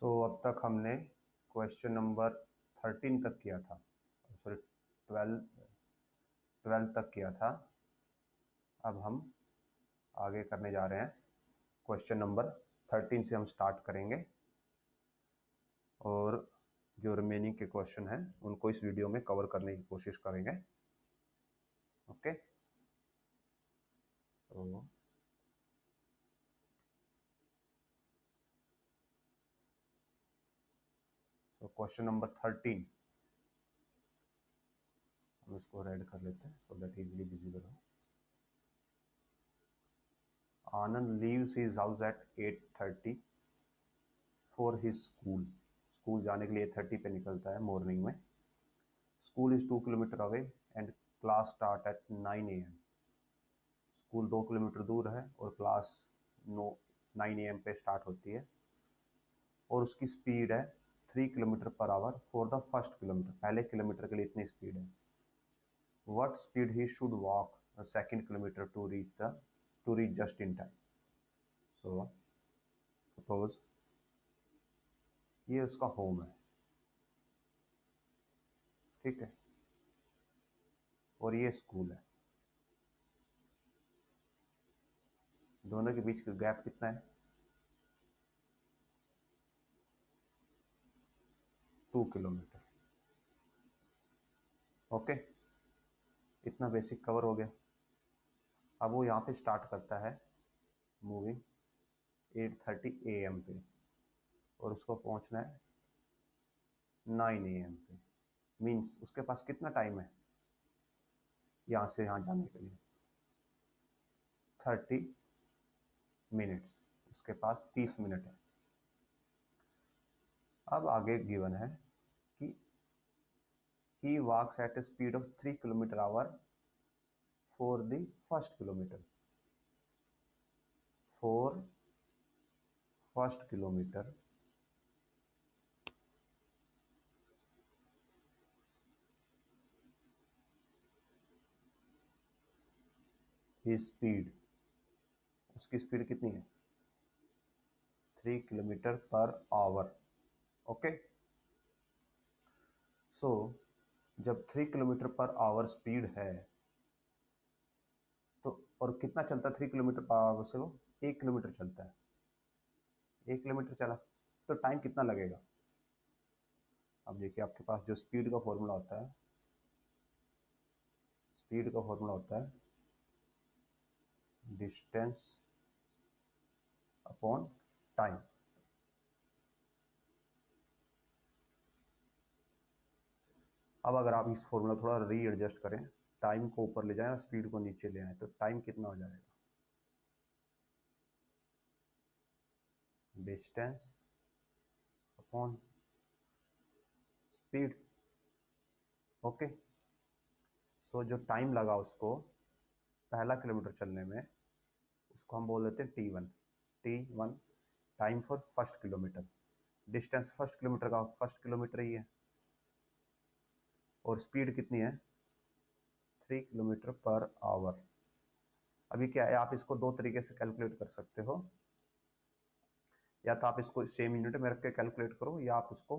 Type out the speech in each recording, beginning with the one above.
अब तक हमने क्वेश्चन नंबर 13 तक किया था, सॉरी 12 तक किया था। अब हम आगे करने जा रहे हैं, क्वेश्चन नंबर 13 से हम स्टार्ट करेंगे और जो रिमेनिंग के क्वेश्चन हैं उनको इस वीडियो में कवर करने की कोशिश करेंगे। ओके, तो क्वेश्चन नंबर 13 हम इसको रेड कर लेते हैं सो दैट इजीली विजिबल हो। Anand leaves his house at 8:30 for his school जाने के लिए 8:30 पे निकलता है मॉर्निंग में। School is 2 kilometre away and class start at 9 AM। स्कूल 2 किलोमीटर दूर है और क्लास 9 AM पे स्टार्ट होती है और उसकी स्पीड है 3 kilometre per hour for the first kilometre. पहले किलोमीटर के लिए इतनी स्पीड है। What speed he should walk second kilometre to reach just in time. So suppose ये उसका होम है, ठीक है, और ये स्कूल है। दोनों के बीच का गैप कितना है? 2 किलोमीटर। ओके, इतना बेसिक कवर हो गया। अब वो यहाँ पे स्टार्ट करता है मूविंग 8:30 AM पे और उसको पहुंचना है 9 AM पे। मीन्स उसके पास कितना टाइम है यहाँ से यहाँ जाने के लिए? 30 मिनट्स। उसके पास 30 मिनट है। अब आगे गिवन है कि he walks at a speed of 3 kilometre hour for the first kilometre. For first kilometre ही स्पीड, उसकी स्पीड कितनी है? 3 किलोमीटर पर आवर। ओके, सो जब 3 किलोमीटर पर आवर स्पीड है तो और कितना चलता है 3 किलोमीटर पर आवर से? वो 1 किलोमीटर चलता है। 1 किलोमीटर चला तो टाइम कितना लगेगा? अब देखिए, आपके पास जो स्पीड का फॉर्मूला होता है, स्पीड का फॉर्मूला होता है डिस्टेंस अपॉन टाइम। अब अगर आप इस फॉर्मूला थोड़ा रीएडजस्ट करें, टाइम को ऊपर ले जाएं और स्पीड को नीचे ले आए, तो टाइम कितना हो जाएगा? Distance upon speed. ओके, सो जो टाइम लगा उसको पहला किलोमीटर चलने में, उसको हम बोल देते हैं T1। Time for first kilometre. Distance first kilometre का फर्स्ट किलोमीटर ही है और स्पीड कितनी है? 3 किलोमीटर पर आवर। अभी क्या है, आप इसको दो तरीके से कैलकुलेट कर सकते हो। या तो आप इसको सेम यूनिट में रख के कैलकुलेट करो या आप उसको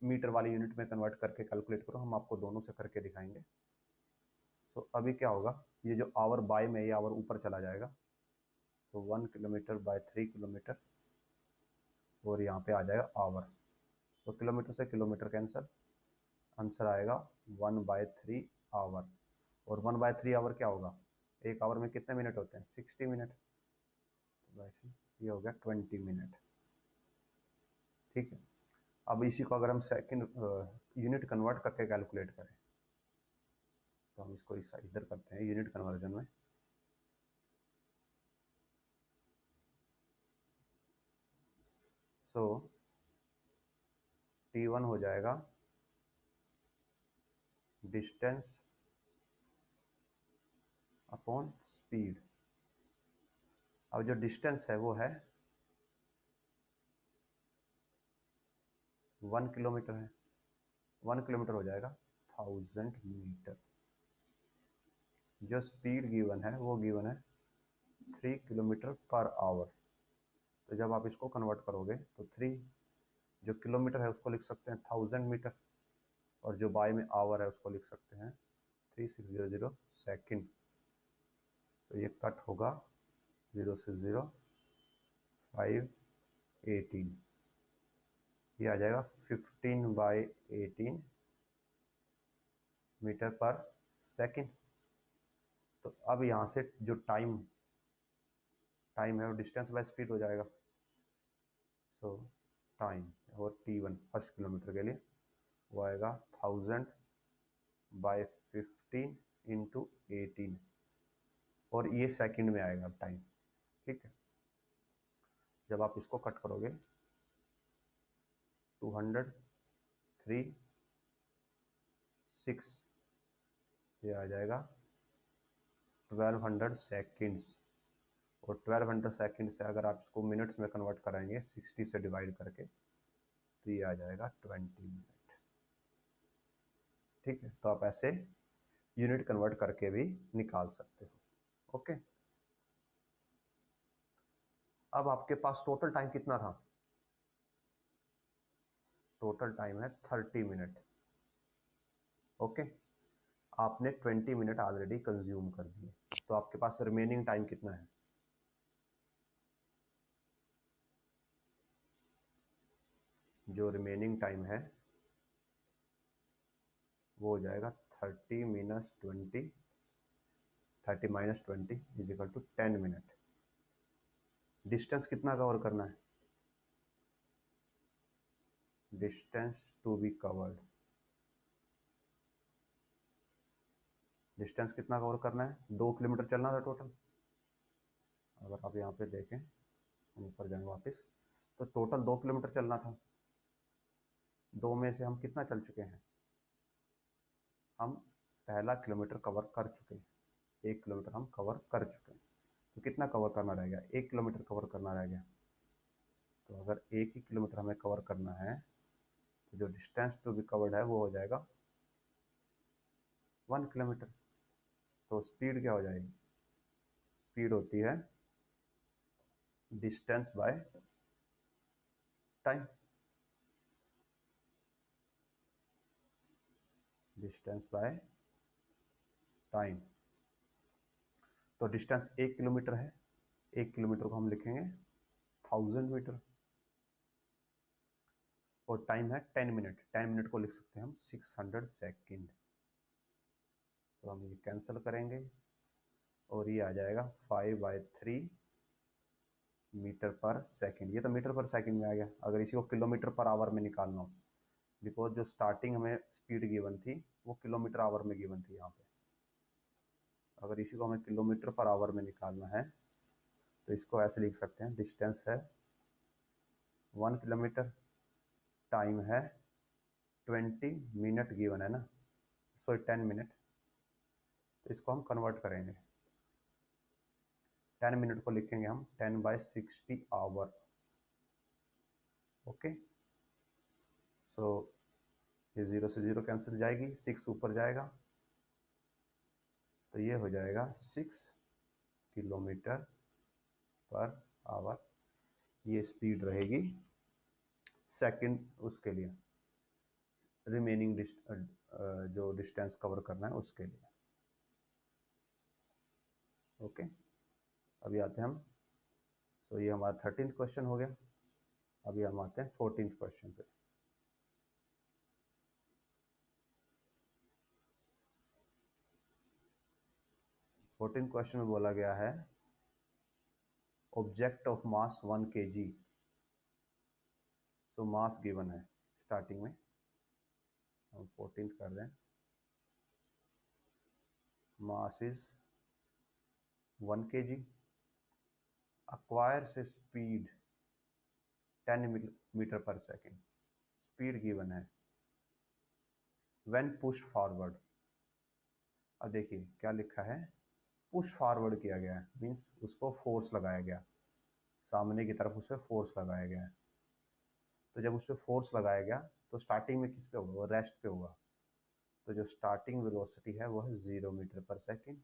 मीटर वाली यूनिट में कन्वर्ट करके कैलकुलेट करो। हम आपको दोनों से करके दिखाएंगे। तो अभी क्या होगा, ये जो आवर बाय में, ये आवर ऊपर चला जाएगा। तो 1 किलोमीटर बाय 3 किलोमीटर और यहाँ पे आ जाएगा आवर। तो किलोमीटर से किलोमीटर कैंसिल, आंसर आएगा 1/3 आवर। और 1/3 आवर क्या होगा? एक आवर में कितने मिनट होते हैं? 60 मिनट। तो ये हो गया 20 मिनट। ठीक है, अब इसी को अगर हम सेकंड यूनिट कन्वर्ट करके कैलकुलेट करें, तो हम इसको इस इधर करते हैं यूनिट कन्वर्जन में। सो T1 हो जाएगा डिस्टेंस अपॉन स्पीड। अब जो डिस्टेंस है वो है 1 किलोमीटर है। 1 किलोमीटर हो जाएगा 1000 मीटर। जो स्पीड गिवन है वो गिवन है 3 किलोमीटर पर आवर। तो जब आप इसको कन्वर्ट करोगे तो 3 जो किलोमीटर है उसको लिख सकते हैं 1000 मीटर, और जो बाय में आवर है उसको लिख सकते हैं 3600 सेकेंड। तो ये कट होगा 0 से 0, 5, 18, ये आ जाएगा 15/18 मीटर पर सेकेंड। तो अब यहाँ से जो टाइम है वो डिस्टेंस बाय स्पीड हो जाएगा। सो टाइम और T1 फर्स्ट किलोमीटर के लिए वो आएगा 1000/15 इंटू 18, और ये सेकंड में आएगा टाइम। ठीक है, जब आप इसको कट करोगे 200, 3, 6, ये आ जाएगा 1200 सेकेंड्स। और 1200 सेकेंड से अगर आप इसको मिनट्स में कन्वर्ट कराएंगे 60 से डिवाइड करके, तो ये आ जाएगा 20 मिनट। ठीक है, तो आप ऐसे यूनिट कन्वर्ट करके भी निकाल सकते हो। ओके, अब आपके पास टोटल टाइम कितना था? टोटल टाइम है 30 मिनट। ओके, आपने 20 मिनट ऑलरेडी कंज्यूम कर दिए, तो आपके पास रिमेनिंग टाइम कितना है? जो रिमेनिंग टाइम है वो हो जाएगा 30 minus 20, 30 minus 20 is equal to 10 minute. Distance कितना कवर करना है? Distance to be covered, distance कितना कवर करना है? 2 किलोमीटर चलना था टोटल। अगर आप यहाँ पे देखें, हम ऊपर जाएं वापस, तो टोटल 2 किलोमीटर चलना था। 2 में से हम कितना चल चुके हैं? हम पहला किलोमीटर कवर कर चुके हैं, 1 किलोमीटर हम कवर कर चुके हैं। तो कितना कवर करना रह गया? 1 किलोमीटर कवर करना रह गया। तो अगर 1 ही किलोमीटर हमें कवर करना है, तो जो डिस्टेंस टू बी कवर्ड है वो हो जाएगा 1 किलोमीटर। तो स्पीड क्या हो जाएगी? स्पीड होती है distance by time, distance by time. तो डिस्टेंस 1 किलोमीटर है, 1 किलोमीटर को हम लिखेंगे 1000 मीटर, और टाइम है 10 मिनट। 10 मिनट को लिख सकते हैं हम 600 सेकेंड। तो हम ये कैंसिल करेंगे और ये आ जाएगा 5/3 मीटर पर सेकेंड। ये तो मीटर पर सेकेंड में आ गया। अगर इसी को किलोमीटर पर आवर में निकालना हो, बिकॉज जो स्टार्टिंग हमें स्पीड गिवन थी वो किलोमीटर आवर में गिवन थी यहाँ पे, अगर इसी को हमें किलोमीटर पर आवर में निकालना है तो इसको ऐसे लिख सकते हैं, डिस्टेंस है 1 किलोमीटर, टाइम है 20 मिनट गिवन है ना, सॉरी 10 मिनट। तो इसको हम कन्वर्ट करेंगे, 10 मिनट को लिखेंगे हम 10/60 आवर। ओके, सो ये 0 से 0 कैंसिल जाएगी, 6 ऊपर जाएगा, तो ये हो जाएगा 6 किलोमीटर पर आवर। ये स्पीड रहेगी सेकंड उसके लिए, रिमेनिंग जो डिस्टेंस कवर करना है उसके लिए। ओके, अभी आते हैं हम, तो ये हमारा 13th क्वेश्चन हो गया। अभी हम आते हैं 14th क्वेश्चन पे। फोर्टीन क्वेश्चन में बोला गया है object of mass 1 kg। So mass given है स्टार्टिंग में, हम 14th कर रहे हैं। मास इज 1 kg, अक्वायर से speed 10 metre per second, speed given है व्हेन पुश फॉरवर्ड। अब देखिए क्या लिखा है, पुश फॉरवर्ड किया गया है, मीन्स उसको फोर्स लगाया गया, सामने की तरफ उसे फोर्स लगाया गया है। तो जब उस पर फोर्स लगाया गया तो स्टार्टिंग में किस पे होगा? वो रेस्ट पे होगा। तो जो स्टार्टिंग वेलोसिटी है वो है 0 मीटर पर सेकेंड,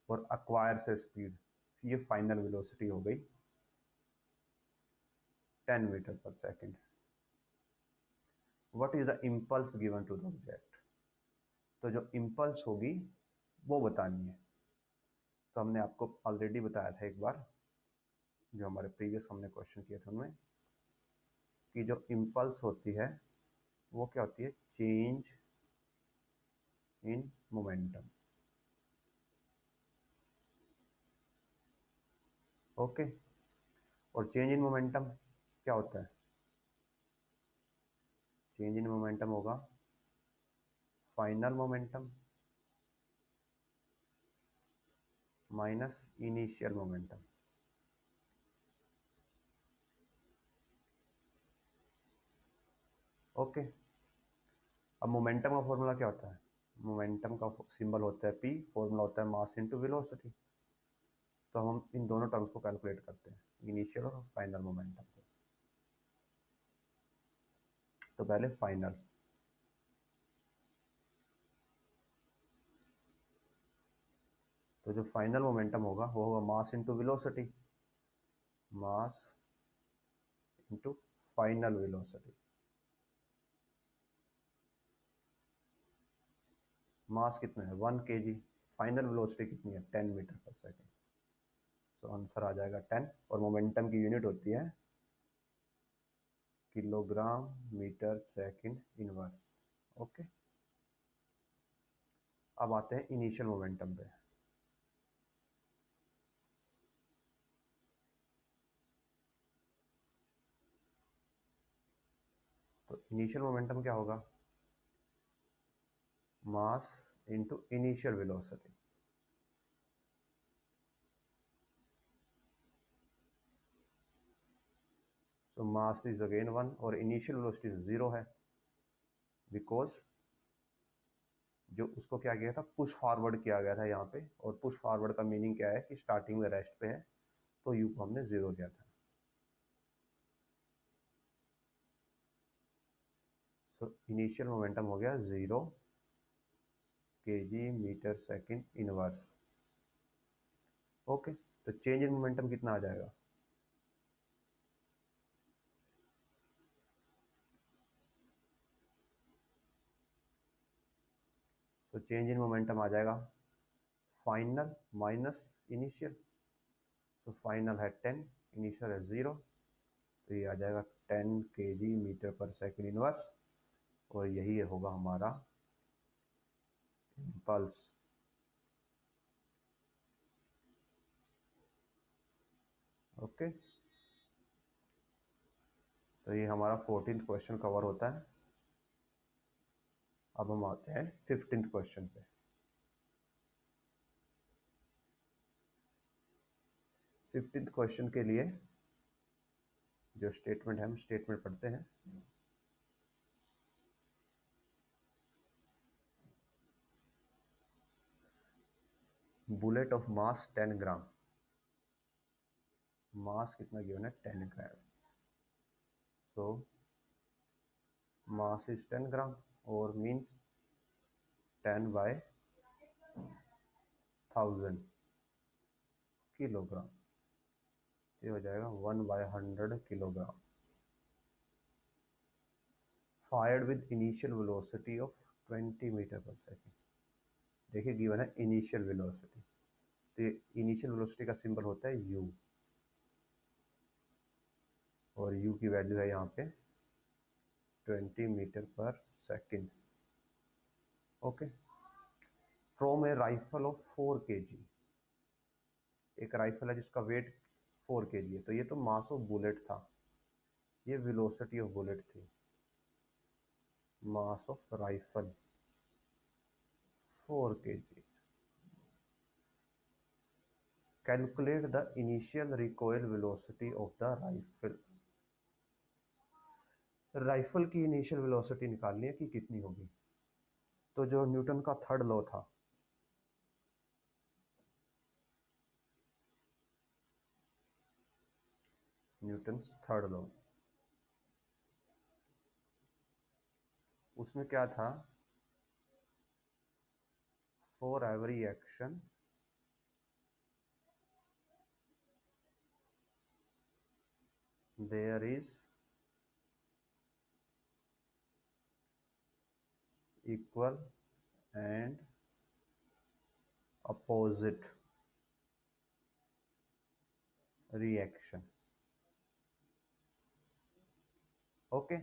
और अक्वायर से स्पीड, ये फाइनल वेलोसिटी हो गई 10 metre per second. What is the impulse given to the object. तो जो इम्पल्स होगी वो बतानी है। तो हमने आपको ऑलरेडी बताया था एक बार, जो हमारे प्रीवियस हमने क्वेश्चन किए थे उनमें, कि जो इम्पल्स होती है वो क्या होती है, चेंज इन मोमेंटम। ओके, और चेंज इन मोमेंटम क्या होता है, चेंज इन मोमेंटम होगा final momentum minus initial momentum. Okay, अब मोमेंटम का फॉर्मूला क्या होता है, मोमेंटम का सिंबल होता है पी, फॉर्मूला होता है मास इनटू वेलोसिटी। तो हम इन दोनों टर्म्स को कैलकुलेट करते हैं, इनिशियल और फाइनल मोमेंटम को। तो पहले फाइनल, तो जो फाइनल मोमेंटम होगा वो होगा mass into velocity, mass into final velocity. Mass कितना है 1 kg, फाइनल वेलोसिटी कितनी है 10 मीटर पर सेकेंड। तो आंसर आ जाएगा 10, और मोमेंटम की यूनिट होती है kilogram metre second inverse. Okay, अब आते हैं इनिशियल मोमेंटम पे। तो इनिशियल मोमेंटम क्या होगा, मास इनटू इनिशियल वेलोसिटी। तो मास इज अगेन 1 और इनिशियल वेलोसिटी 0 है, बिकॉज जो उसको क्या किया था, पुश फॉरवर्ड किया गया था यहाँ पे, और पुश फॉरवर्ड का मीनिंग क्या है कि स्टार्टिंग में रेस्ट पे है, तो यू को हमने 0 लिया था। सो इनिशियल मोमेंटम हो गया 0 kg metre second inverse. Okay, तो चेंज इन मोमेंटम कितना आ जाएगा, तो चेंज इन मोमेंटम आ जाएगा फाइनल माइनस इनिशियल। तो फाइनल है 10, इनिशियल है 0, तो ये आ जाएगा 10 kg मीटर पर सेकंड इनवर्स, और यही होगा हमारा इम्पल्स। ओके, तो ये हमारा 14th क्वेश्चन कवर होता है। अब हम आते हैं 15th क्वेश्चन पे। 15th क्वेश्चन के लिए जो स्टेटमेंट है, हम स्टेटमेंट पढ़ते हैं। बुलेट ऑफ मास 10 ग्राम, मास कितना गिवन है 10 ग्राम। सो मास इज 10 ग्राम, और मीन्स 10/1000 किलोग्राम। ये हो जाएगा 1/100 kilogram. Fired with initial velocity of 20 metre per second. देखिए गिवन है इनिशियल वेलोसिटी, तो ये इनिशियल वेलोसिटी का सिंबल होता है u, और u की वैल्यू है यहाँ पे 20 metre per second. Okay, from A rifle of 4 kg, एक राइफल है जिसका वेट 4 kg है, तो ये तो मास ऑफ बुलेट था, ये वेलोसिटी ऑफ बुलेट थी। Mass of rifle 4 kg। Calculate the initial recoil velocity of the rifle. Rifle की इनिशियल वेलोसिटी निकालनी है कि कितनी होगी। तो जो न्यूटन का थर्ड लॉ था, न्यूटन्स थर्ड लॉ, उसमें क्या था, for every action there is equal and opposite reaction. Okay,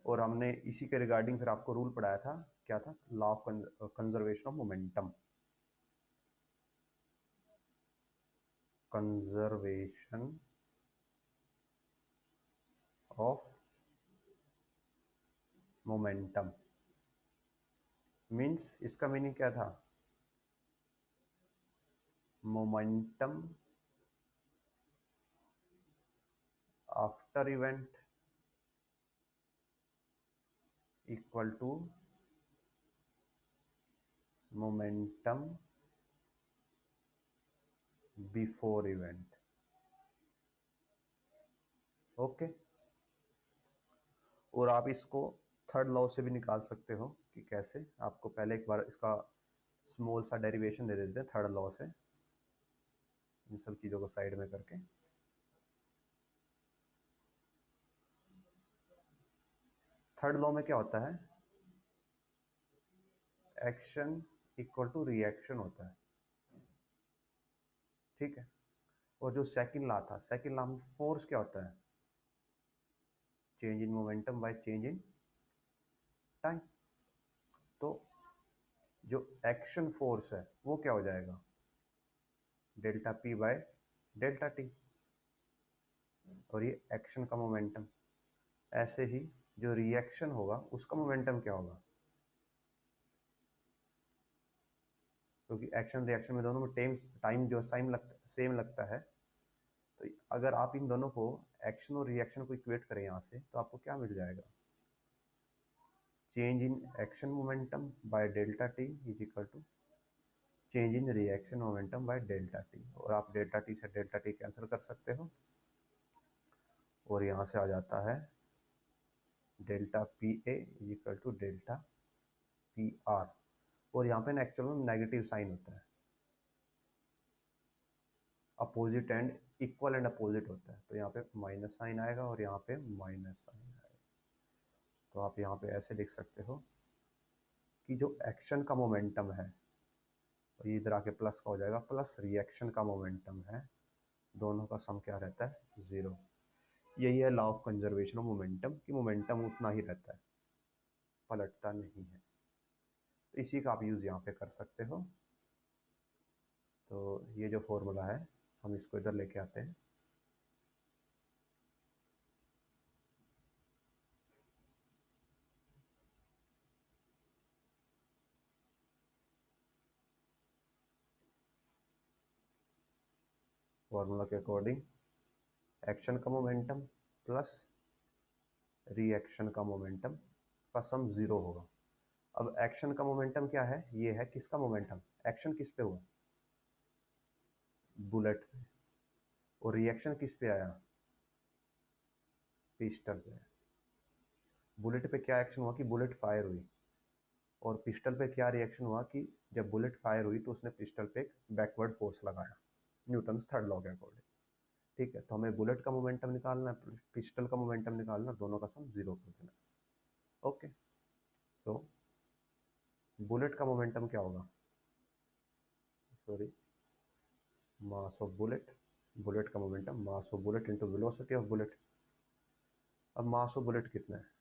और हमने इसी के रिगार्डिंग फिर आपको रूल पढ़ाया था, क्या था? Law of conservation of momentum. Conservation of momentum means, इसका मीनिंग क्या था? Momentum after event equal to momentum before event. Okay, और आप इसको थर्ड लॉ से भी निकाल सकते हो कि कैसे। आपको पहले एक बार इसका स्मॉल सा डेरिवेशन दे देते हैं थर्ड लॉ से, इन सब चीज़ों को साइड में करके। थर्ड लॉ में क्या होता है? एक्शन इक्वल टू रिएक्शन होता है, ठीक है। और जो सेकंड लॉ था, सेकंड लॉ में फोर्स क्या होता है? Change in momentum by change in time. तो जो एक्शन फोर्स है वो क्या हो जाएगा? Delta P by delta T, और ये एक्शन का मोमेंटम। ऐसे ही जो रिएक्शन होगा उसका मोमेंटम क्या होगा? क्योंकि एक्शन रिएक्शन में दोनों में टाइम जो सेम लगता है, तो अगर आप इन दोनों को, एक्शन और रिएक्शन को इक्वेट करें यहाँ से, तो आपको क्या मिल जाएगा? Change in action momentum by delta T is equal to change in reaction momentum by delta T. और आप डेल्टा टी से डेल्टा टी कैंसिल कर सकते हो, और यहाँ से आ जाता है delta P A is equal to delta P R. और यहाँ पे ना एक्चुअल में नेगेटिव साइन होता है, opposite and equal and opposite होता है, तो यहाँ पे माइनस साइन आएगा और यहाँ पे माइनस साइन आएगा। तो आप यहाँ पे ऐसे लिख सकते हो कि जो एक्शन का मोमेंटम है, और ये इधर आके प्लस का हो जाएगा, प्लस रिएक्शन का मोमेंटम है, दोनों का सम क्या रहता है? जीरो। यही है law of conservation of momentum, कि मोमेंटम उतना ही रहता है, पलटता नहीं है। तो इसी का आप यूज यहाँ पे कर सकते हो। तो ये जो फॉर्मूला है, हम इसको इधर लेके आते हैं। फॉर्मूला के अकॉर्डिंग एक्शन का मोमेंटम प्लस रिएक्शन का मोमेंटम का सम जीरो होगा। अब एक्शन का मोमेंटम क्या है? ये है किसका मोमेंटम? एक्शन किस पे हुआ? बुलेट पे। और रिएक्शन किस पे आया? पिस्टल पे। बुलेट पे क्या एक्शन हुआ कि बुलेट फायर हुई, और पिस्टल पे क्या रिएक्शन हुआ कि जब बुलेट फायर हुई तो उसने पिस्टल पे एक बैकवर्ड फोर्स लगाया, न्यूटन थर्ड लॉ के अकॉर्डिंग। ठीक है, तो हमें बुलेट का मोमेंटम निकालना है, पिस्टल का मोमेंटम निकालना, दोनों का सम जीरो कर देना। ओके, सो बुलेट का मोमेंटम क्या होगा? Sorry, mass of bullet. Bullet का momentum mass of bullet into velocity of bullet. अब मास ऑफ बुलेट कितना है?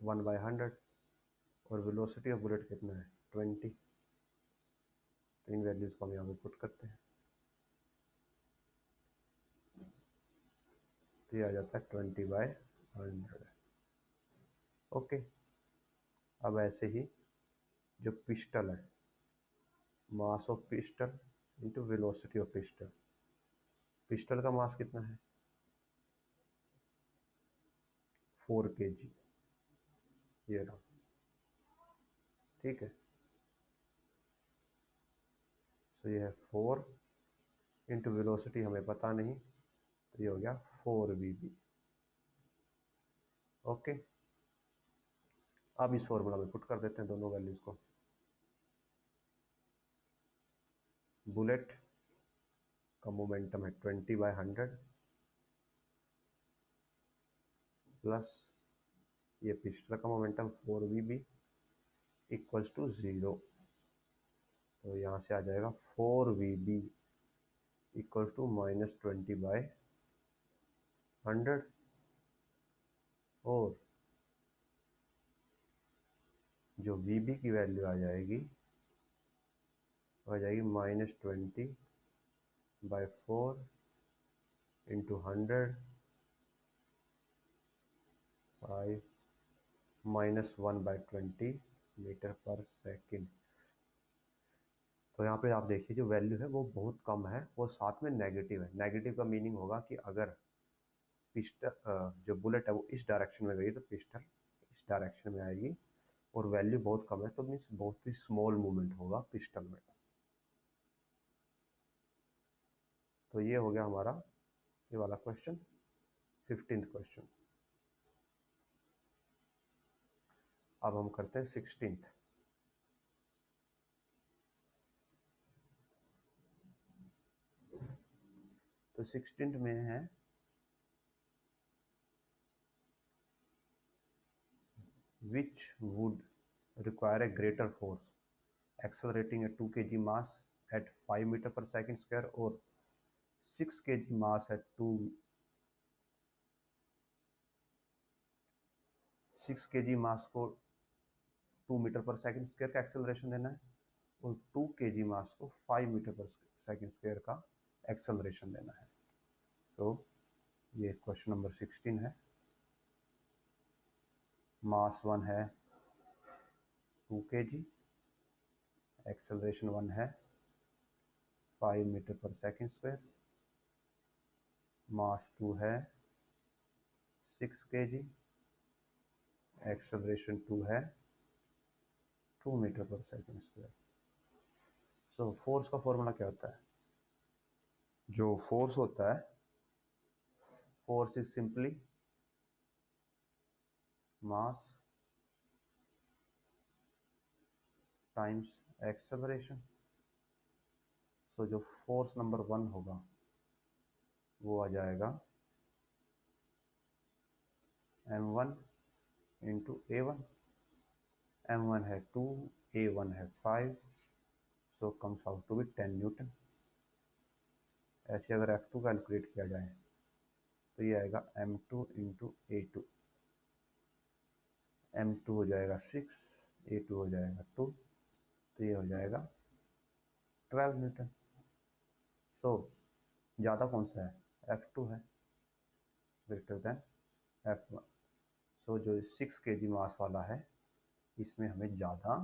1/100। और वेलोसिटी ऑफ बुलेट कितना है? 20। तो इन वैल्यूज को हम यहाँ पे पुट करते हैं, तो ये आ जाता है 20/100। ओके, अब ऐसे ही जो पिस्टल है, mass of pistol into velocity of pistol. Pistol का मास कितना है? 4 kg। ये रहा, ठीक है। तो ये है 4 इंटू वेलोसिटी हमें पता नहीं, तो ये हो गया 4 VB। ओके, अब इस फॉर्मूला में पुट कर देते हैं दोनों वैल्यूज को। बुलेट का मोमेंटम है 20/100 प्लस ये पिस्टन का मोमेंटम 4v इक्वल्स टू 0। तो यहाँ से आ जाएगा 4v इक्वल्स टू -20/100 और जो vb की वैल्यू आ जाएगी -20/4 इंटू 100 5 -1/20 मीटर पर सेकेंड। तो यहाँ पे आप देखिए जो वैल्यू है वो बहुत कम है, वो साथ में नेगेटिव है। नेगेटिव का मीनिंग होगा कि अगर पिस्टन जो बुलेट है वो इस डायरेक्शन में गई तो पिस्टन इस डायरेक्शन में आएगी, और वैल्यू बहुत कम है तो मीन्स बहुत ही स्मॉल मूवमेंट होगा पिस्टन में। तो ये हो गया हमारा ये वाला क्वेश्चन, 15th क्वेश्चन। अब हम करते हैं 16th। तो 16th में है which would require a greater force accelerating a 2 kg mass at 5 meter per second square or 6 kg mass at 6 kg मास को 2 मीटर पर सेकंड स्क्वायर का एक्सेलरेशन देना है और 2 kg मास को 5 मीटर पर सेकंड स्क्वायर का एक्सेलरेशन देना है। तो ये क्वेश्चन नंबर 16 है। मास 1 है 2 kg, एक्सेलरेशन 1 है 5 मीटर पर सेकंड स्क्वायर, मास 2 है 6 kg, एक्सेलरेशन 2 है 2 मीटर पर सेकंड स्क्वायर। सो फोर्स का फॉर्मूला क्या होता है? जो फोर्स होता है, force is simply mass times acceleration. So जो फोर्स नंबर 1 होगा वो आ जाएगा m1 इंटू a1। m1 है 2, a1 है 5, so comes out to be 10 newton. ऐसे अगर f2 कैलकुलेट किया जाए तो ये आएगा m2 इंटू a2। m2 हो जाएगा 6, a2 हो जाएगा 2, तो ये हो जाएगा 12 न्यूटन। सो ज़्यादा कौन सा है? f2 है ग्रेटर देन f1। सो जो 6 kg मास वाला है इसमें हमें ज़्यादा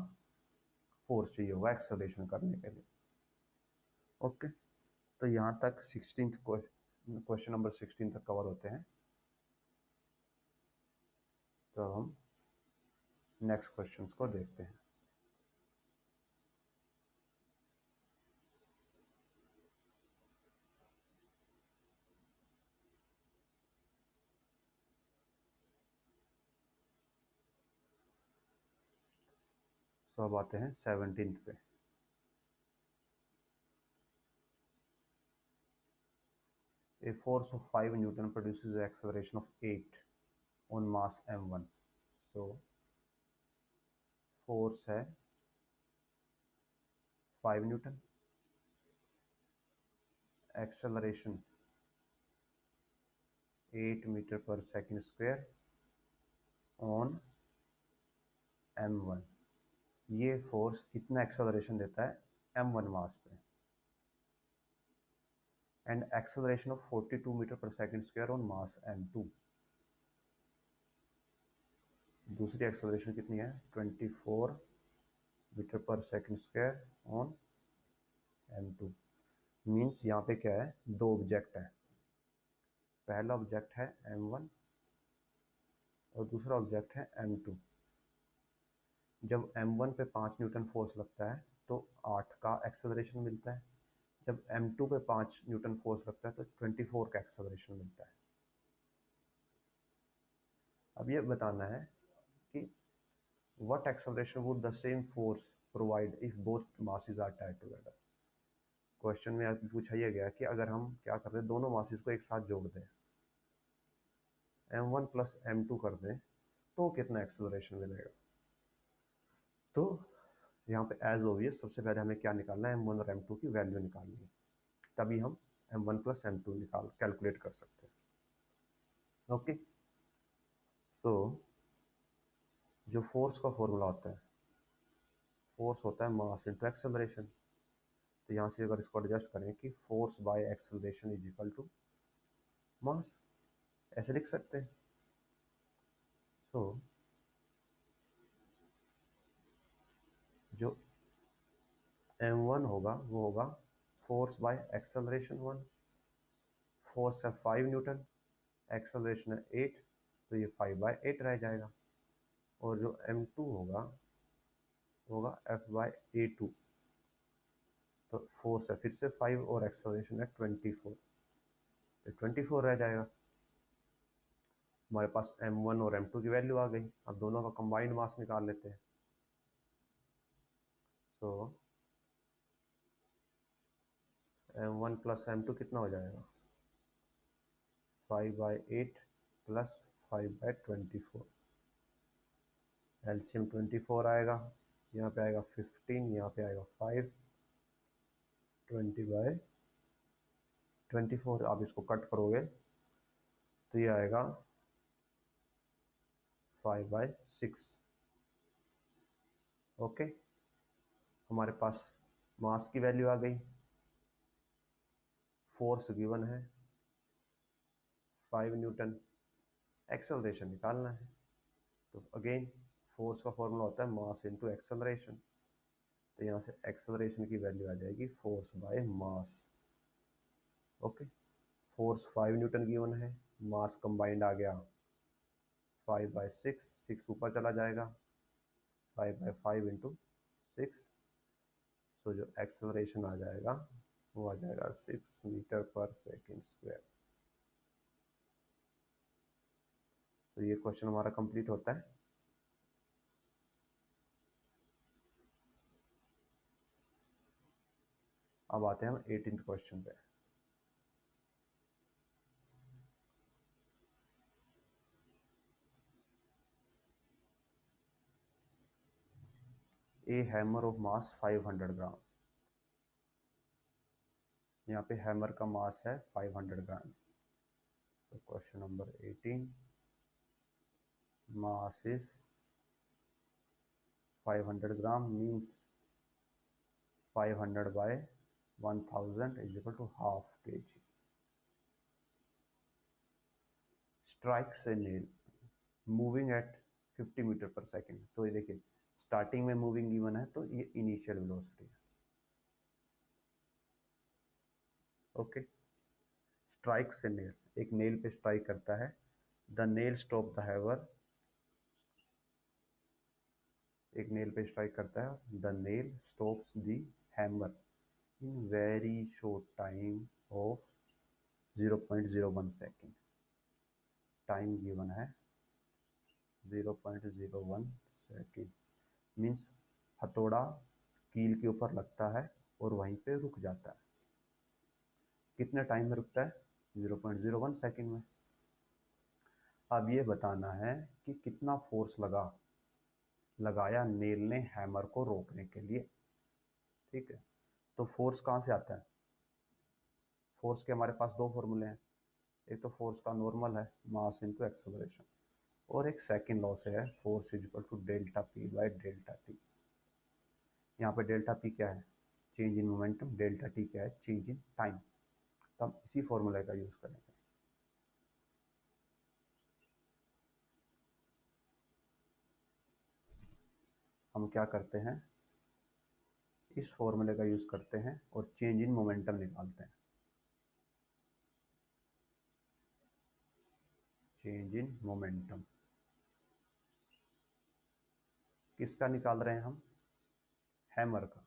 फोर्स चाहिए होगा एक्सेलरेशन करने के लिए। ओके, तो यहाँ तक 16th क्वेश्चन नंबर 16 तक कवर होते हैं। तो हम नेक्स्ट क्वेश्चंस को देखते हैं। तो अब आते हैं 17th पे। A force of 5 Newton produces an acceleration of 8 on mass m1। So force है 5 न्यूटन, एक्सेलरेशन 8 मीटर पर सेकंड स्क्वायर ऑन m1। ये फोर्स इतना एक्सेलरेशन देता है m1 मास पे, एंड एक्सेलरेशन ऑफ 42 मीटर पर second square on mass m2। दूसरी acceleration कितनी है? 24 मीटर पर second square on m2। Means यहाँ पे क्या है, दो ऑब्जेक्ट है। पहला ऑब्जेक्ट है m1 और दूसरा ऑब्जेक्ट है m2। जब m1 पे 5 न्यूटन फोर्स लगता है तो 8 का एक्सेलरेशन मिलता है, जब m2 पे 5 न्यूटन फोर्स लगता है तो 24 का एक्सेलरेशन मिलता है। अब ये बताना है कि what acceleration would the same force provide if both masses are tied together। Question में आपको पूछा यह गया कि अगर हम क्या कर दें, दोनों मासेस को एक साथ जोड़ दें, m1 प्लस m2 कर दें, तो कितना एक्सेलरेशन मिलेगा। तो यहाँ पे एज ओबियस सबसे पहले हमें क्या निकालना है, m1 और m2 की वैल्यू निकालनी है, तभी हम m1 प्लस m2 कैलकुलेट कर सकते हैं। ओके, सो जो फोर्स का फॉर्मूला होता है, फोर्स होता है मास इंटू एक्सेलरेशन। तो यहाँ से अगर इसको एडजस्ट करें कि force by acceleration is equal to mass, ऐसे लिख सकते हैं। सो जो m1 होगा वो होगा फोर्स बाय एक्सेलरेशन 1। फोर्स है 5 न्यूटन, एक्सेलरेशन है 8, तो ये 5/8 रह जाएगा। और जो m2 होगा F/A2। तो फोर्स है फिर से 5 और एक्सेलरेशन है 24, तो 24 रह जाएगा। हमारे पास m1 और m2 की वैल्यू आ गई। अब दोनों का कंबाइंड मास निकाल लेते हैं। तो m1 प्लस m2 कितना हो जाएगा, 5/8 प्लस 5/24। एलसीएम 24 आएगा, यहाँ पे आएगा 15, यहाँ पे आएगा 5, 20/24। आप इसको कट करोगे तो ये आएगा 5/6। ओके, हमारे पास मास की वैल्यू आ गई, फोर्स गिवन है 5 न्यूटन, एक्सेलरेशन निकालना है। तो अगेन फोर्स का फॉर्मूला होता है मास इनटू एक्सेलरेशन। तो यहाँ से एक्सेलरेशन की वैल्यू आ जाएगी force by mass. Okay, force 5 Newton given है, मास कंबाइंड आ गया 5/6, 6 ऊपर चला जाएगा, 5/5 इंटू 6। तो जो एक्सेलरेशन आ जाएगा वो आ जाएगा 6 मीटर पर सेकेंड स्क्वायर। तो ये क्वेश्चन हमारा कंप्लीट होता है। अब आते हैं हम 18th क्वेश्चन पे। A hammer of mass 500 gram. यहाँ पे हैमर का मास है 500 ग्राम। तो question number 18, mass is 500 gram means 500 by 1000 is equal to half kg। Strike से nail moving at 50 metre per second. तो ये देखिए स्टार्टिंग में मूविंग गिवन है, तो ये इनिशियल वेलोसिटी है। ओके, स्ट्राइक से नेल, एक नेल पे स्ट्राइक करता है, द नेल स्टॉप द हैवर, एक नेल पे स्ट्राइक करता है, the nail stops the hammer in very short time of 0.01 second. Time given है 0.01 सेकेंड, मीन्स हथौड़ा कील के ऊपर लगता है और वहीं पे रुक जाता है। कितने टाइम में रुकता है, 0.01 सेकेंड में। अब ये बताना है कि कितना फोर्स लगाया नेल ने हैमर को रोकने के लिए। ठीक है, तो फोर्स कहाँ से आता है, फोर्स के हमारे पास दो फॉर्मूले हैं। एक तो फोर्स का नॉर्मल है मास इनटू एक्सेलरेशन, और एक सेकंड लॉ से है force is equal to delta P by delta T. यहाँ पे डेल्टा पी क्या है, change in momentum, delta T क्या है, चेंज इन टाइम। तो हम इसी फॉर्मूले का यूज करेंगे। हम क्या करते हैं, इस फॉर्मूले का यूज करते हैं और चेंज इन मोमेंटम निकालते हैं। चेंज इन मोमेंटम किसका निकाल रहे हैं हम, हैमर का।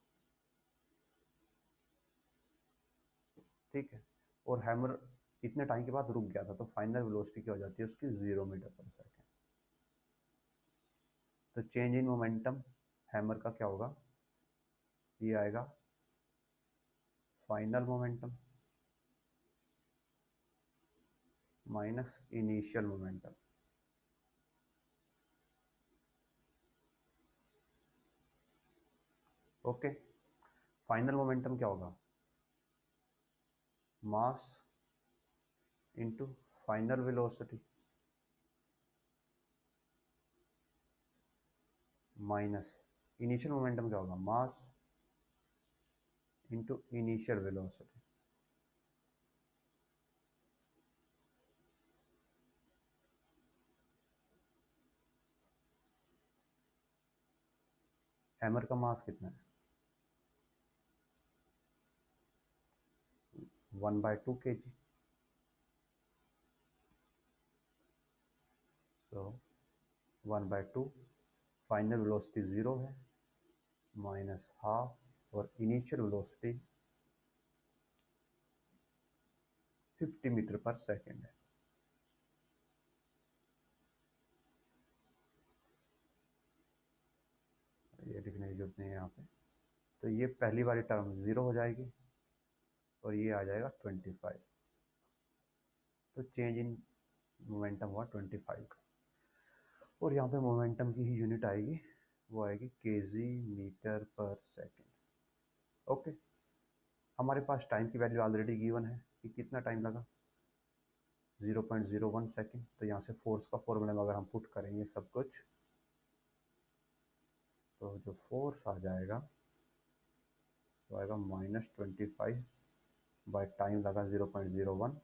ठीक है, और हैमर इतने टाइम के बाद रुक गया था, तो फाइनल वेलोसिटी क्या हो जाती है उसकी, 0 मीटर पर सेकेंड। तो चेंज इन मोमेंटम हैमर का क्या होगा, ये आएगा final momentum minus initial momentum. Okay, final momentum क्या होगा? Mass into final velocity minus initial momentum क्या होगा? Mass into initial velocity. Hammer का मास कितना है? 1/2 kg। तो 1/2, फाइनल वेलोसिटी 0 है, माइनस हाफ, और initial velocity 50 metre per second है। ये लिखने की जरूरत नहीं है यहाँ पे। तो ये पहली वाली टर्म 0 हो जाएगी और ये आ जाएगा 25। तो चेंज इन मोमेंटम हुआ 25 का। और यहाँ पे मोमेंटम की ही यूनिट आएगी, वो आएगी KG metre per second. Okay, हमारे पास टाइम की वैल्यू ऑलरेडी गिवन है कि कितना टाइम लगा, 0.01 सेकेंड। तो यहाँ से फोर्स का फॉर्मूला में अगर हम पुट करेंगे सब कुछ, तो जो फोर्स आ जाएगा वो आएगा -25 बाय टाइम लगा 0.01,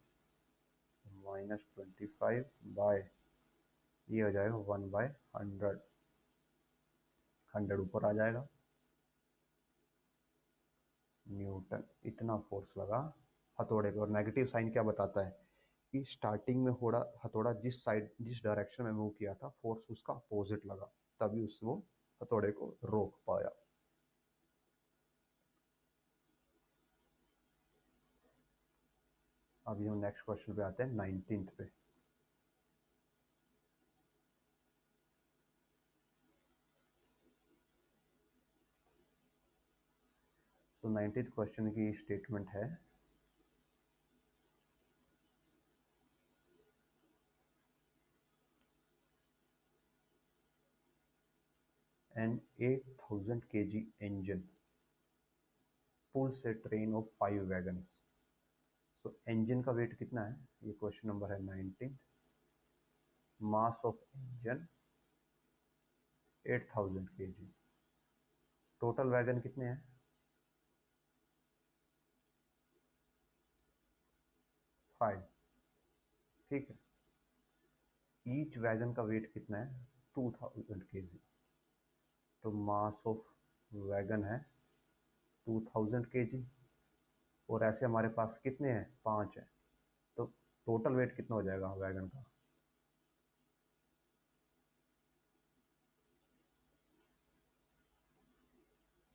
-25 बाय ये हो जाएगा 1/100। 100 ऊपर आ जाएगा, न्यूटन। इतना फोर्स लगा हथौड़े पे। और नेगेटिव साइन क्या बताता है कि स्टार्टिंग में हथौड़ा जिस साइड जिस डायरेक्शन में मूव किया था, फोर्स उसका अपोजिट लगा, तभी उस वो हथौड़े को रोक पाया। अभी हम नेक्स्ट क्वेश्चन पे आते हैं, 19th पे। तो 19th क्वेश्चन की स्टेटमेंट है, an 8000 kg engine pulls a train of 5 wagons। So engine का वेट कितना है? ये क्वेश्चन नंबर है 19। Mass of engine 8000 kg। Total wagon कितने हैं? 5। ठीक है, ईच वैगन का वेट कितना है? 2000 kg। तो मास ऑफ वैगन है 2000 kg, और ऐसे हमारे पास कितने हैं? 5 है। तो टोटल वेट कितना हो जाएगा वैगन का?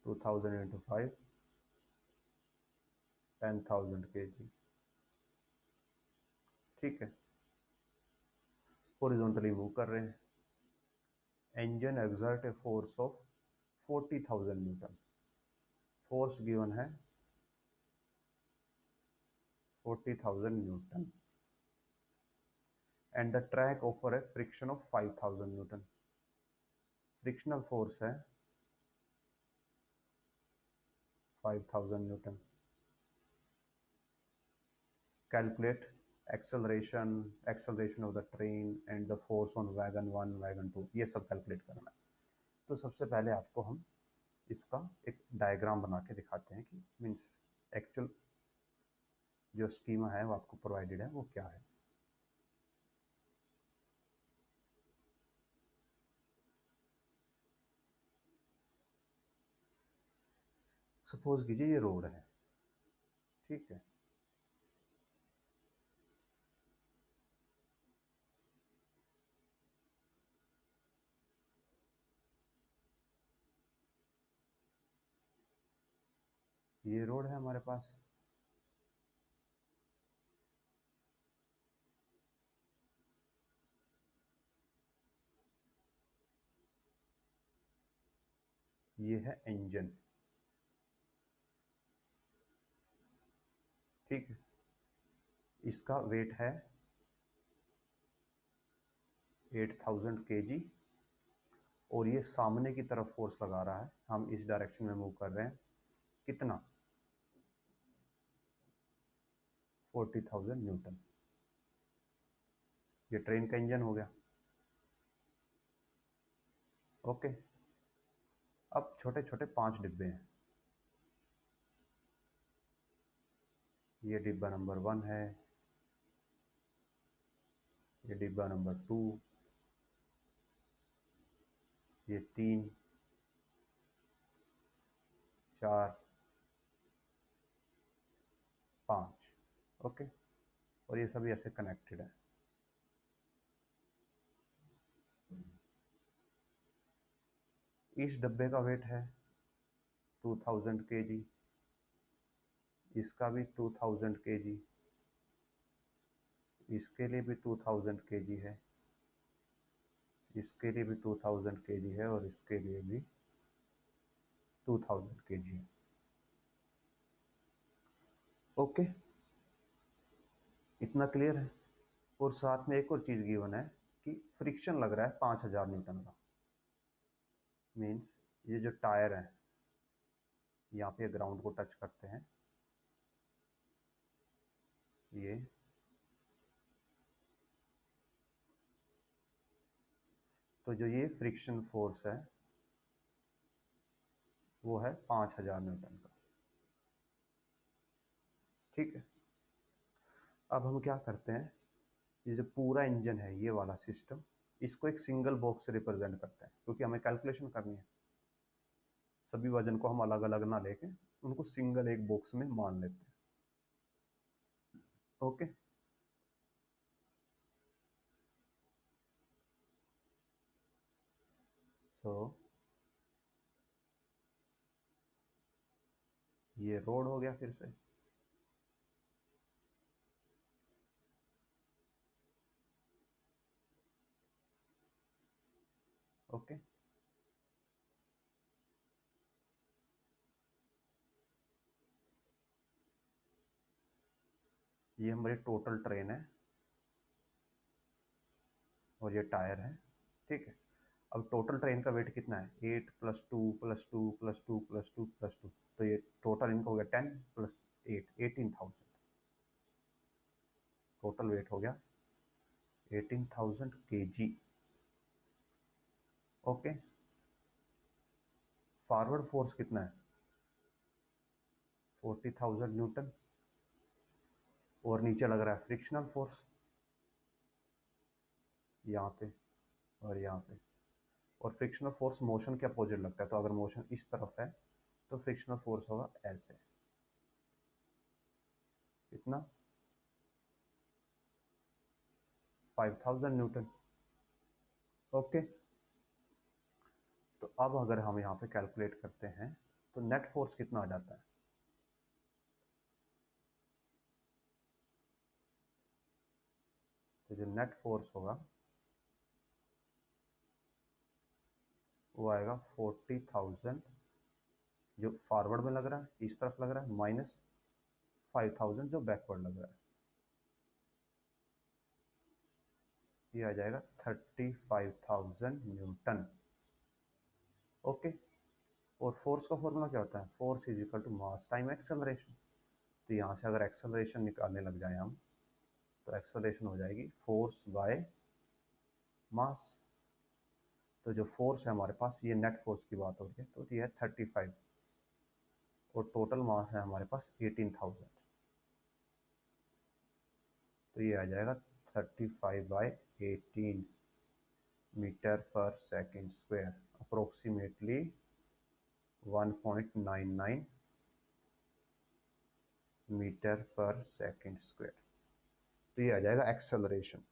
2000 इंटू 5, 10,000 kg। ठीक है, हॉरिजॉन्टली मूव कर रहे हैं। Engine exert a force of 40,000 Newton. Force given है 40,000 Newton, and the track offer A friction of 5,000 Newton. Frictional force है 5,000 Newton. Calculate acceleration of the train and the force on wagon 1 wagon 2, ये सब calculate करना है। तो सबसे पहले आपको हम इसका एक डायग्राम बना के दिखाते हैं कि मीन्स एक्चुअल जो स्कीमा है वो आपको प्रोवाइडेड है वो क्या है। सपोज कीजिए ये रोड है, ठीक है, ये रोड है हमारे पास। ये है इंजन, ठीक है, इसका वेट है 8000 kg, और ये सामने की तरफ फोर्स लगा रहा है, हम इस डायरेक्शन में मूव कर रहे हैं, कितना, 40,000 न्यूटन। ये ट्रेन का इंजन हो गया। ओके, अब छोटे छोटे 5 डिब्बे हैं। ये डिब्बा नंबर 1 है, ये डिब्बा नंबर 2, ये 3, 4, 5। ओके, और ये सभी ऐसे कनेक्टेड है। इस डब्बे का वेट है 2000 kg, इसका भी 2000 kg, इसके लिए भी 2000 kg है, इसके लिए भी 2000 kg है, और इसके लिए भी 2000 kg है। ओके, इतना क्लियर है। और साथ में एक और चीज गिवन है कि फ्रिक्शन लग रहा है 5000 न्यूटन का। मीन्स ये जो टायर है, यहाँ पे ग्राउंड को टच करते हैं, ये तो जो ये फ्रिक्शन फोर्स है वो है 5000 न्यूटन का। ठीक है, अब हम क्या करते हैं, ये जो पूरा इंजन है, ये वाला सिस्टम, इसको एक सिंगल बॉक्स से रिप्रेजेंट करते हैं, क्योंकि हमें कैलकुलेशन करनी है। सभी वजन को हम अलग अलग ना लेके उनको सिंगल एक बॉक्स में मान लेते हैं। ओके, तो ये रोड हो गया फिर से। ओके, ये हमारी टोटल ट्रेन है और ये टायर है। ठीक है, अब टोटल ट्रेन का वेट कितना है, 8 + 2 + 2 + 2 + 2 + 2, तो ये टोटल इनका हो गया 10 + 8, 18,000। टोटल वेट हो गया 18,000 kg। ओके, फॉरवर्ड फोर्स कितना है, 40,000 न्यूटन, और नीचे लग रहा है फ्रिक्शनल फोर्स यहाँ पे और यहाँ पे। और फ्रिक्शनल फोर्स मोशन के अपोजिट लगता है, तो अगर मोशन इस तरफ है तो फ्रिक्शनल फोर्स होगा ऐसे, कितना, 5000 न्यूटन। ओके, तो अब अगर हम यहाँ पे कैलकुलेट करते हैं तो नेट फोर्स कितना आ जाता है, तो जो नेट फोर्स होगा वो आएगा 40,000, जो फॉरवर्ड में लग रहा है इस तरफ लग रहा है, माइनस 5,000 जो बैकवर्ड लग रहा है, ये आ जाएगा 35,000 न्यूटन। ओके, और फोर्स का फॉर्मूला क्या होता है, force is equal to mass time acceleration. तो यहाँ से अगर एक्सेलरेशन निकालने लग जाए हम, तो एक्सेलरेशन हो जाएगी फोर्स बाय मास। तो जो फोर्स है हमारे पास, ये नेट फोर्स की बात हो रही है, तो ये है 35, और टोटल मास है हमारे पास 18,000, तो ये आ जाएगा 35/18 metre per second square, approximately 1.99 metre per second square. तो ये आ जाएगा एक्सेलरेशन।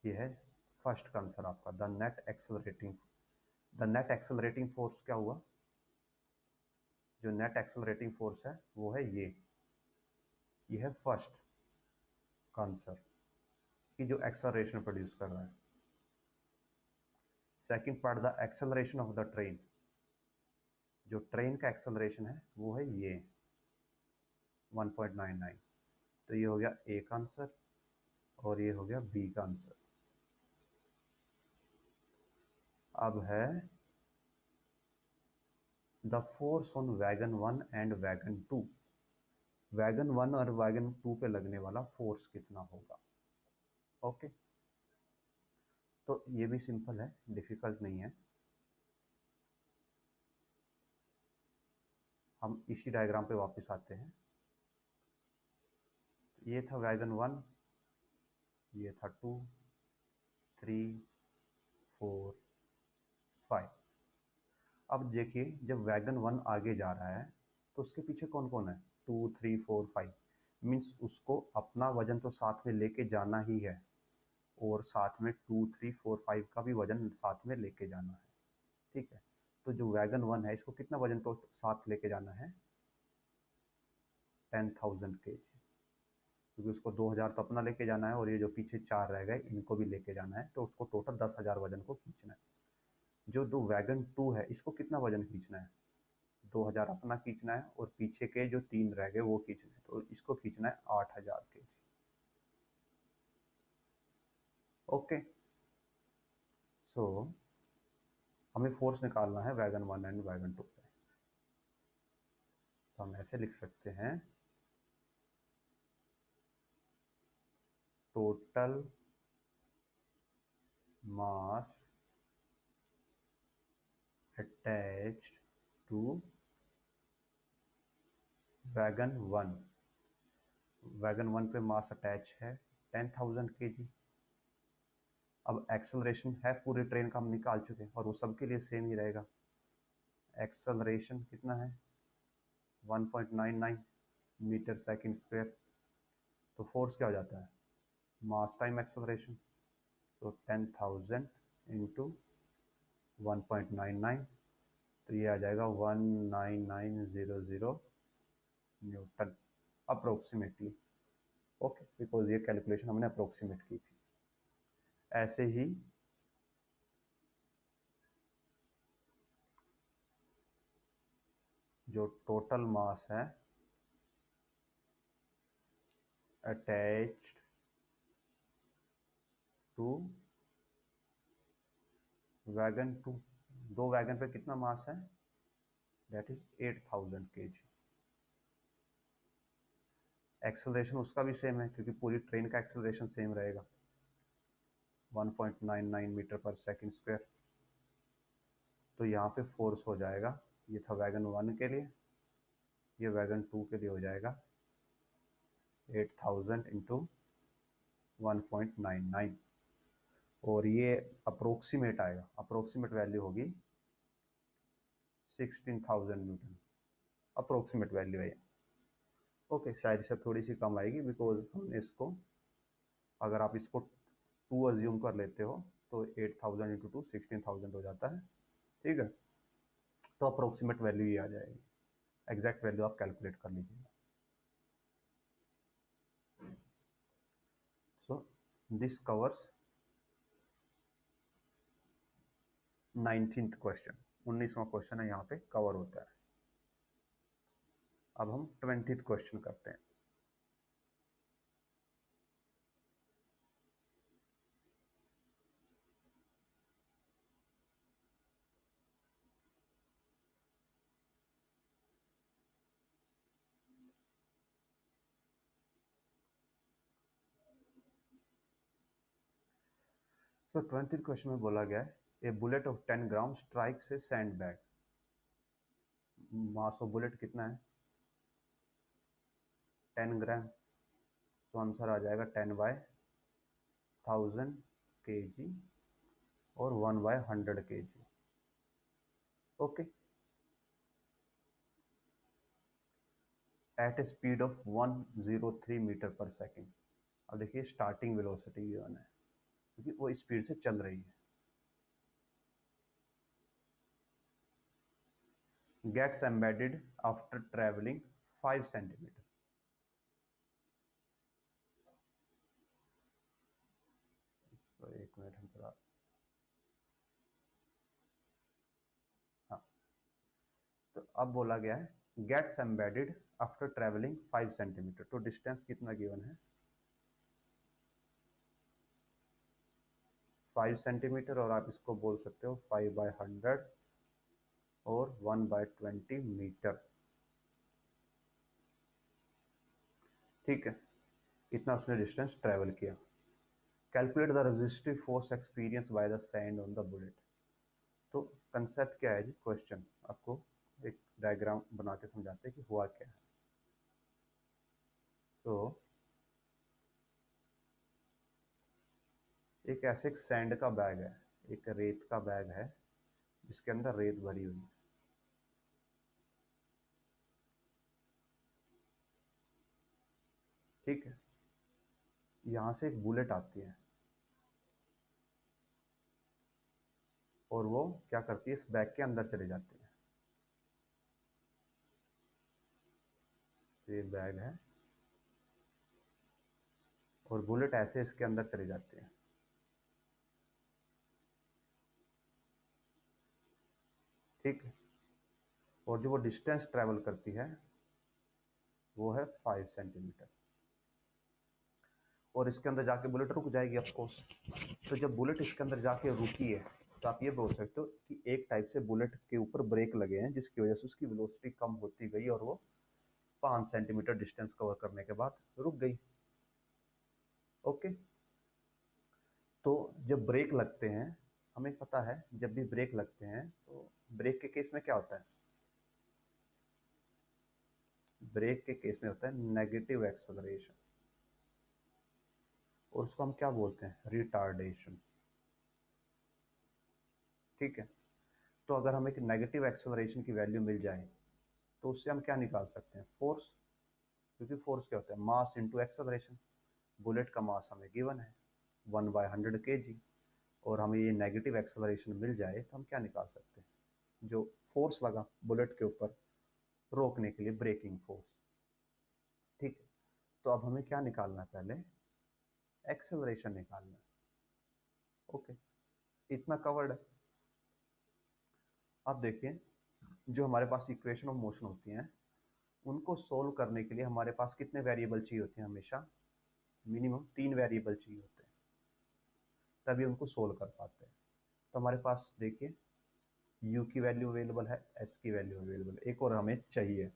ये है फर्स्ट का आंसर आपका, द नेट एक्सेलरेटिंग फोर्स क्या हुआ, जो नेट एक्सेलरेटिंग फोर्स है वो है ये है फर्स्ट का आंसर, कि जो एक्सेलरेशन प्रोड्यूस कर रहा है। Second part, the acceleration of the train, जो ट्रेन का एक्सेलरेशन है वो है ये 1.99, तो ये हो गया एक आंसर। और ये हो गया बी का आंसर। अब है the force on wagon 1 and wagon 2। Wagon 1 और वैगन 2 पे लगने वाला फोर्स कितना होगा। ओके, तो ये भी सिंपल है, डिफिकल्ट नहीं है। हम इसी डायग्राम पे वापस आते हैं। ये था वैगन 1, ये था 2, 3, 4, 5। अब देखिए जब वैगन 1 आगे जा रहा है तो उसके पीछे कौन कौन है, 2, 3, 4, 5। मीन्स उसको अपना वजन तो साथ में लेके जाना ही है, और साथ में 2, 3, 4, 5 का भी वजन साथ में लेके जाना है। ठीक है, तो जो वैगन 1 है इसको कितना वजन तो साथ लेके जाना है, 10,000 kg, क्योंकि उसको 2,000 तो अपना लेके जाना है और ये जो पीछे 4 रह गए इनको भी लेके जाना है, तो उसको टोटल 10,000 वजन को खींचना है। जो दो वैगन 2 है इसको कितना वजन खींचना है, 2,000 अपना खींचना है और पीछे के जो 3 रह गए वो खींचना है, तो इसको खींचना है 8,000 kg। ओके, सो हमें फोर्स निकालना है वैगन 1 एंड वैगन 2 पे। तो हम ऐसे लिख सकते हैं, total mass attached to wagon 1। Wagon 1 पे मास अटैच है 10,000 kg। अब एक्सेलरेशन है पूरी ट्रेन का हम निकाल चुके हैं और वो सबके लिए सेम ही रहेगा। एक्सेलरेशन कितना है, 1.99 मीटर सेकंड स्क्वायर। तो फोर्स क्या हो जाता है, मास टाइम एक्सेलरेशन, तो 10,000 इंटू 1.99, तो ये आ जाएगा 19900 न्यूटन अप्रोक्सीमेटली। ओके, बिकॉज ये कैलकुलेशन हमने अप्रोक्सीमेट की थी। ऐसे ही जो टोटल मास है अटैच्ड टू वैगन 2, दो वैगन पे कितना मास है, दैट इज 8,000 kg। एक्सेलरेशन उसका भी सेम है क्योंकि पूरी ट्रेन का एक्सेलरेशन सेम रहेगा, 1.99 मीटर पर सेकंड स्क्वायर। तो यहाँ पे फोर्स हो जाएगा, ये था वैगन 1 के लिए, ये वैगन 2 के लिए हो जाएगा 8,000 इंटू 1.99, और ये अप्रोक्सीमेट आएगा, अप्रोक्सीमेट वैल्यू होगी 16,000 न्यूटन, अप्रोक्सीमेट वैल्यू है। ओके, शायद इससे थोड़ी सी कम आएगी बिकॉज हमने इसको, अगर आप इसको 2 अज्यूम कर लेते हो तो 8,000 इंटू 2 16,000 हो जाता है। ठीक है, तो अप्रोक्सीमेट वैल्यू ही आ जाएगी, एग्जैक्ट वैल्यू आप कैलकुलेट कर लीजिएगा। So this covers 19th question, 19वां क्वेश्चन है यहाँ पे कवर होता है। अब हम 20th क्वेश्चन करते हैं। तो 20th क्वेश्चन में बोला गया है, ए बुलेट ऑफ 10 ग्राम स्ट्राइक से sand bag. Mass of bullet कितना है, 10 ग्राम, तो आंसर आ जाएगा 10/1000 kg और 1/100 kg। Okay, at a speed of 103 metre per second. अब देखिए स्टार्टिंग वेलोसिटी गिवन है क्योंकि वो स्पीड से चल रही है। Gets embedded after travelling 5 centimetre. तो एक मिनट हम थोड़ा, हाँ, तो अब बोला गया है gets embedded after travelling 5 centimetre, तो डिस्टेंस कितना गिवन है, 5 सेंटीमीटर, और आप इसको बोल सकते हो 5/100 और 1/20 मीटर। ठीक है, इतना उसने डिस्टेंस ट्रेवल किया। Calculate the resistive force experience by the sand on the bullet. तो कंसेप्ट क्या है जी, क्वेश्चन आपको एक डायग्राम बना के समझाते हैं कि हुआ क्या है। तो एक ऐसे एक सैंड का बैग है, एक रेत का बैग है जिसके अंदर रेत भरी हुई है। ठीक है, यहां से एक बुलेट आती है और वो क्या करती है, इस बैग के अंदर चले जाती है। तो ये बैग है और बुलेट ऐसे इसके अंदर चली जाती है। ठीक है, और जो वो डिस्टेंस ट्रेवल करती है वो है 5 सेंटीमीटर। और इसके अंदर जाके बुलेट रुक जाएगी ऑफ कोर्स। तो जब बुलेट इसके अंदर जाके रुकी है तो आप ये बोल सकते हो कि एक टाइप से बुलेट के ऊपर ब्रेक लगे हैं, जिसकी वजह से उसकी वेलोसिटी कम होती गई और वो 5 सेंटीमीटर डिस्टेंस कवर करने के बाद रुक गई। ओके, तो जब ब्रेक लगते हैं, हमें पता है जब भी ब्रेक लगते हैं तो ब्रेक के केस में क्या होता है, ब्रेक के केस में होता है नेगेटिव एक्सेलरेशन, और उसको हम क्या बोलते हैं, रिटार्डेशन। ठीक है, तो अगर हमें एक नेगेटिव एक्सेलरेशन की वैल्यू मिल जाए तो उससे हम क्या निकाल सकते हैं, फोर्स। क्योंकि फोर्स क्या होता है, मास इंटू एक्सेलरेशन। बुलेट का मास हमें गिवन है 1/100 kg, और हमें ये नेगेटिव एक्सेलरेशन मिल जाए तो हम क्या निकाल सकते हैं, जो फोर्स लगा बुलेट के ऊपर रोकने के लिए, ब्रेकिंग फोर्स। ठीक है, तो अब हमें क्या निकालना है, पहले एक्सेलरेशन निकालना है। ओके, इतना कवर्ड है। अब देखिए, जो हमारे पास इक्वेशन ऑफ मोशन होती हैं उनको सोल्व करने के लिए हमारे पास कितने वेरिएबल चाहिए होते हैं, हमेशा मिनिमम 3 वेरिएबल चाहिए होते हैं, तभी उनको सोल्व कर पाते हैं। तो हमारे पास देखिए, u की वैल्यू अवेलेबल है, s की वैल्यू अवेलेबल है, एक और हमें चाहिए।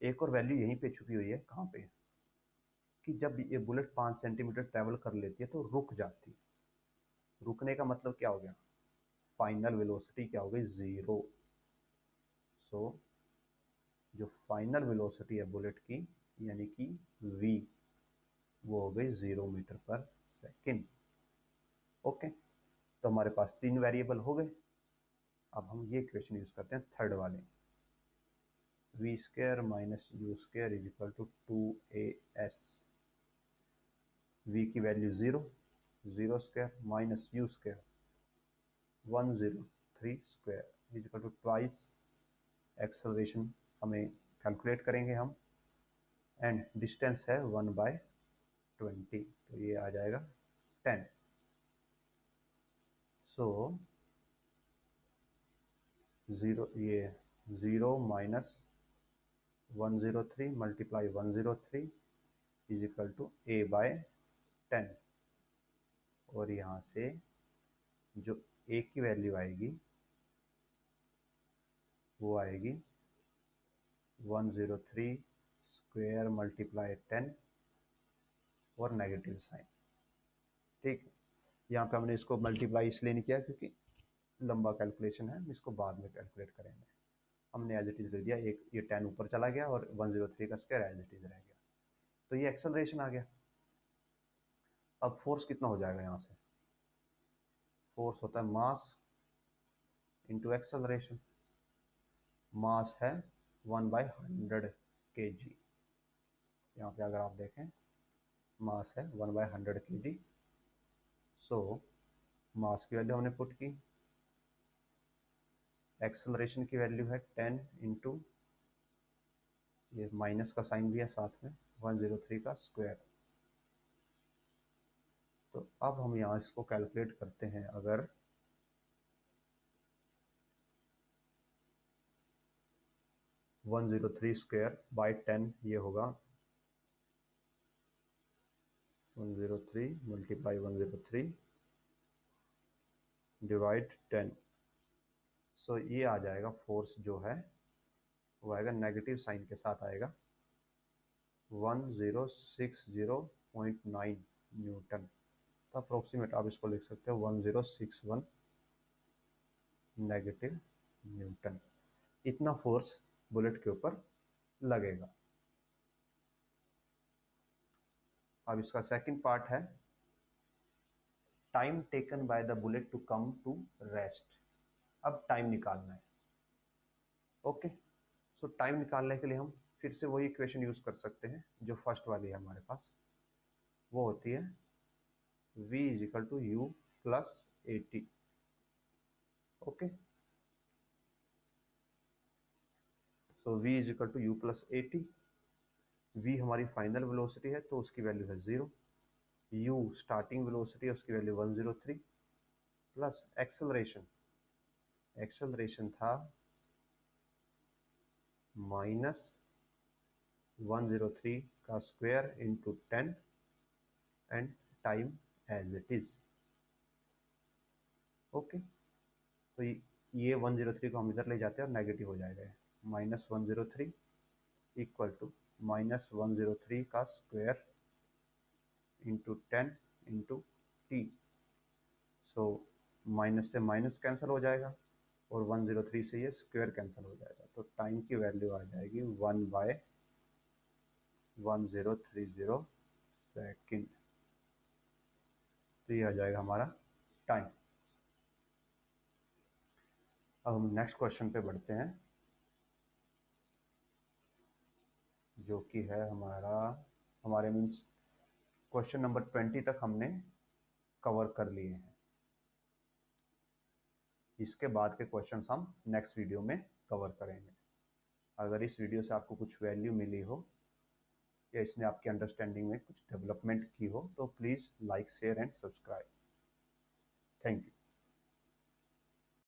एक और वैल्यू यहीं पे छुपी हुई है, कहाँ पे, कि जब ये बुलेट 5 सेंटीमीटर ट्रेवल कर लेती है तो रुक जाती है। रुकने का मतलब क्या हो गया, फाइनल वेलोसिटी क्या हो गई, 0। सो जो फाइनल वेलोसिटी है बुलेट की, यानी कि v, वो हो गई 0 मीटर पर सेकेंड। ओके, तो हमारे पास 3 वेरिएबल हो गए। अब हम ये इक्वेशन यूज करते हैं थर्ड वाले, v square minus u square is equal to 2as। v की value 0, 0 square minus u square 103 square is equal to twice acceleration हमें कैलकुलेट करेंगे हम, एंड डिस्टेंस है 1/20, तो ये आ जाएगा 10। सो 0, ये 0 minus 103 multiply 103 is equal to a/10। और यहाँ से जो a की वैल्यू आएगी वो आएगी 103 स्क्वायर मल्टीप्लाई 10 और नेगेटिव साइन। ठीक है, यहाँ पे हमने इसको मल्टीप्लाई इसलिए नहीं किया क्योंकि लंबा कैलकुलेशन है, हम इसको बाद में कैलकुलेट करेंगे। हमने एज इट इज ले दिया, एक ये 10 ऊपर चला गया और 103 का स्क्वायर एज इट इज रह गया। तो ये एक्सेलरेशन आ गया। अब फोर्स कितना हो जाएगा, यहाँ से फोर्स होता है मास इंटू एक्सेलरेशन। मास है 1/100 kg। यहाँ पे अगर आप देखें, मास है 1/100 kg। सो मास की वैल्यू हमने पुट की, एक्सेलरेशन की वैल्यू है 10 इंटू, ये माइनस का साइन भी है साथ में, 103 का स्क्वायर। तो अब हम यहाँ इसको कैलकुलेट करते हैं, अगर 103 स्क्वायर बाई 10, ये होगा 103 मल्टीप्लाई 103 डिवाइड 10। सो ये आ जाएगा फोर्स जो है वो आएगा नेगेटिव साइन के साथ आएगा 1060.9 न्यूटन। तो अप्रोक्सीमेट आप इसको लिख सकते हो 1061 नेगेटिव न्यूटन। इतना फोर्स बुलेट के ऊपर लगेगा। अब इसका सेकंड पार्ट है time taken by the bullet to come to rest. अब टाइम निकालना है। ओके, सो टाइम निकालने के लिए हम फिर से वही इक्वेशन यूज कर सकते हैं जो फर्स्ट वाली है हमारे पास। वो होती है v is equal to u plus a t. Okay, so v is equal to u plus a t. v हमारी फाइनल वेलोसिटी है तो उसकी वैल्यू है 0। u स्टार्टिंग वेलोसिटी है उसकी वैल्यू 103 प्लस एक्सेलरेशन, एक्सेलरेशन था माइनस 103 का square into 10 and time as it is. Okay, तो ये 103 को हम इधर ले जाते हैं और नेगेटिव हो जाएगा। माइनस 103 इक्वल टू माइनस 103 का square into 10 into T. So minus से माइनस कैंसिल हो जाएगा और 103 से ये स्क्वायर कैंसिल हो जाएगा। तो टाइम की वैल्यू आ जाएगी 1/1030 सेकेंड। तो ये आ जाएगा हमारा टाइम। अब हम नेक्स्ट क्वेश्चन पे बढ़ते हैं जो कि है हमारे मीन्स क्वेश्चन नंबर 20 तक हमने कवर कर लिए हैं। इसके बाद के क्वेश्चंस हम नेक्स्ट वीडियो में कवर करेंगे। अगर इस वीडियो से आपको कुछ वैल्यू मिली हो या इसने आपकी अंडरस्टैंडिंग में कुछ डेवलपमेंट की हो तो please like share and subscribe. Thank you.